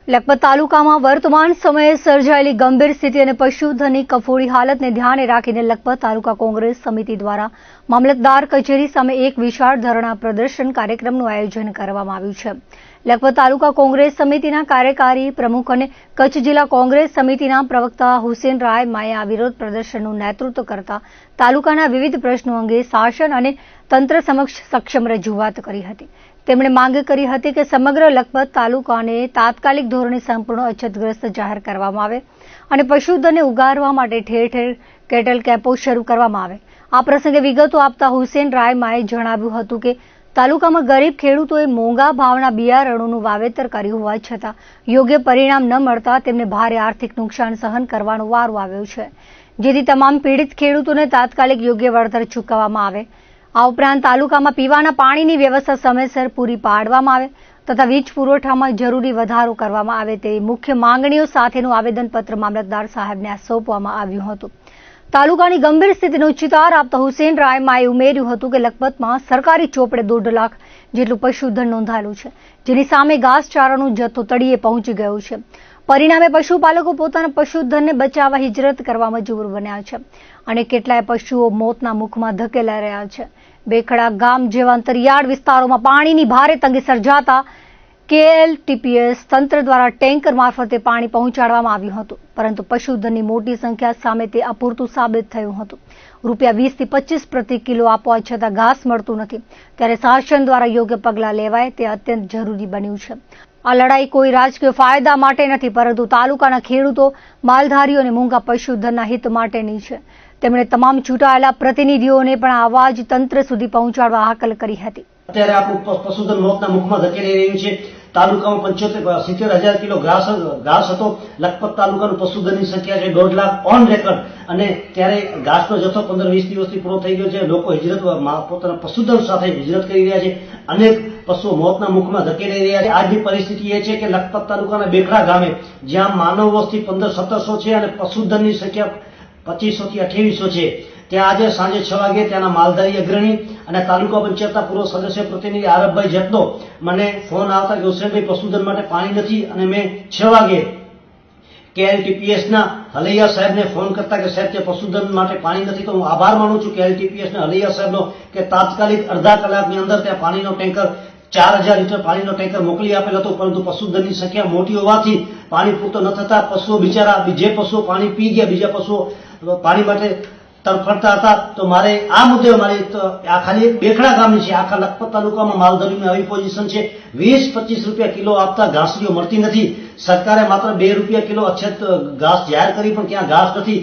લખપત તાલુકામાં વર્તમાન સમયે સર્જાયેલી ગંભીર સ્થિતિ અને પશુધનની કફોડી હાલતને ધ્યાને રાખીને લખપત તાલુકા કોંગ્રેસ સમિતિ દ્વારા મામલતદાર કચેરી સામે એક વિશાળ ધરણા પ્રદર્શન કાર્યક્રમનું આયોજન કરવામાં આવ્યું છે. લખપત તાલુકા કોંગ્રેસ સમિતિના કાર્યકારી પ્રમુખ અને કચ્છ જિલ્લા કોંગ્રેસ સમિતિના પ્રવક્તા હુસેન રાય માએ આ વિરોધ પ્રદર્શનનું નેતૃત્વ કરતા તાલુકાના વિવિધ પ્રશ્નો અંગે શાસન અને તંત્ર સમક્ષ સક્ષમ રજૂઆત કરી હતી. તેમણે માંગ કરી હતી કે સમગ્ર લખપત તાલુકાને તાત્કાલિક ધોરણે સંપૂર્ણ અછતગ્રસ્ત જાહેર કરવામાં આવે અને પશુધનને ઉગારવા માટે ઠેર ઠેર કેટલ કેમ્પો શરૂ કરવામાં આવે. આ પ્રસંગે વિગતો આપતા હુસેન રાયમાએ જણાવ્યું હતું કે તાલુકામાં ગરીબ ખેડૂતોએ મોંઘા ભાવના બિયારણોનું વાવેતર કર્યું હોવા છતાં યોગ્ય પરિણામ ન મળતા તેમને ભારે આર્થિક નુકસાન સહન કરવાનો વારો આવ્યો છે, જેથી તમામ પીડિત ખેડૂતોને તાત્કાલિક યોગ્ય વળતર ચૂકવવામાં આવે. આ ઉપરાંત તાલુકામાં પીવાના પાણીની વ્યવસ્થા સમયસર પૂરી પાડવામાં આવે તથા વીજ પુરવઠામાં જરૂરી વધારો કરવામાં આવે તેવી મુખ્ય માંગણીઓ સાથેનું આવેદનપત્ર મામલતદાર સાહેબને સોંપવામાં આવ્યું હતું. તાલુકાની ગંભીર સ્થિતિનો ચિતાર આપતા હુસેન રાયમાએ ઉમેર્યું હતું કે લખપતમાં સરકારી ચોપડે 1.5 લાખ જેટલું પશુધન નોંધાયેલું છે, જેની સામે ઘાસચારાનો જથ્થો તળિયે પહોંચી ગયો છે. પરિણામે પશુપાલકો પોતાના પશુધનને બચાવવા હિજરત કરવા મજબૂર બન્યા છે અને કેટલાય પશુઓ મોતના મુખમાં ધકેલાઈ રહ્યા છે. બેખડા ગામ જેવા અંતરિયાળ વિસ્તારોમાં પાણીની ભારે તંગી સર્જાતા KLTPS તંત્ર દ્વારા ટેન્કર મારફતે પાણી પહોંચાડવામાં આવ્યું હતું, પરંતુ પશુધનની મોટી સંખ્યા સામે તે અપૂરતું સાબિત થયું હતું. રૂપિયા 20 થી 25 પ્રતિ કિલો આપવા છતાં ઘાસ મળતું નથી, ત્યારે શાસન દ્વારા યોગ્ય પગલાં લેવાય તે અત્યંત જરૂરી બન્યું છે. આ લડાઈ કોઈ રાજકીય ફાયદા માટે નથી, પરંતુ તાલુકાના ખેડૂતો, માલધારીઓ અને મૂંગા પશુધનના હિત માટેની છે. તેમણે તમામ ચૂંટાયેલા પ્રતિનિધિઓને પણ આ અવાજ તંત્ર સુધી પહોંચાડવા હાકલ કરી હતી. અત્યારે આપણું પશુધન મોતના મુખમાં ધકેલી રહ્યું છે. તાલુકામાં 70,000 કિલો ઘાસ હતો. લખપત તાલુકાનું પશુધનની સંખ્યા છે 1.5 લાખ ઓન રેકર્ડ, અને ત્યારે ઘાસનો જથ્થો 15-20 દિવસથી પૂરો થઈ ગયો છે. લોકો હિજરત પોતાના પશુધન સાથે હિજરત કરી રહ્યા છે. અનેક પશુઓ મોતના મુખમાં ધકેલી રહ્યા છે. આજની પરિસ્થિતિ એ છે કે લખપત તાલુકાના બેખડા ગામે જ્યાં માનવ વસ્તી 1500-1700 છે અને પશુધનની સંખ્યા 2500 થી 2800 છે, ત્યાં આજે સાંજે 6 વાગે ત્યાંના માલધારી અગ્રણી અને તાલુકા પંચાયતના પૂર્વ સદસ્ય પ્રતિનિધિ આરબભાઈ જેટલો મને ફોન આવતા કે હુસેનભાઈ પશુધન માટે પાણી નથી, અને મેં 6 વાગે KLTPS ના હલૈયા સાહેબને ફોન કરતા કે સાહેબ તે પશુધન માટે પાણી નથી. તો હું આભાર માનું છું KLTPS ના હલૈયા સાહેબનો કે તાત્કાલિક અડધા કલાકની અંદર ત્યાં પાણીનો ટેન્કર 4000 લીટર પાણીનો ટેન્કર મોકલી આપેલ હતો, પરંતુ પશુધનની સંખ્યા મોટી હોવાથી પાણી પૂરતો ન થતા પશુઓ બિચારા, જે પશુઓ પાણી પી ગયા, બીજા પશુઓ પાણી માટે તડફડતા હતા. તો મારે આ મુદ્દે આ ખાલી બેખડા ગામની છે, આખા લખપત તાલુકામાં માલધારીની આવી પોઝિશન છે. 20-25 રૂપિયા કિલો આપતા ઘાસડીઓ મળતી નથી. સરકારે માત્ર 2 રૂપિયા કિલો અછત ઘાસ જાહેર કરી, પણ ત્યાં ઘાસ નથી.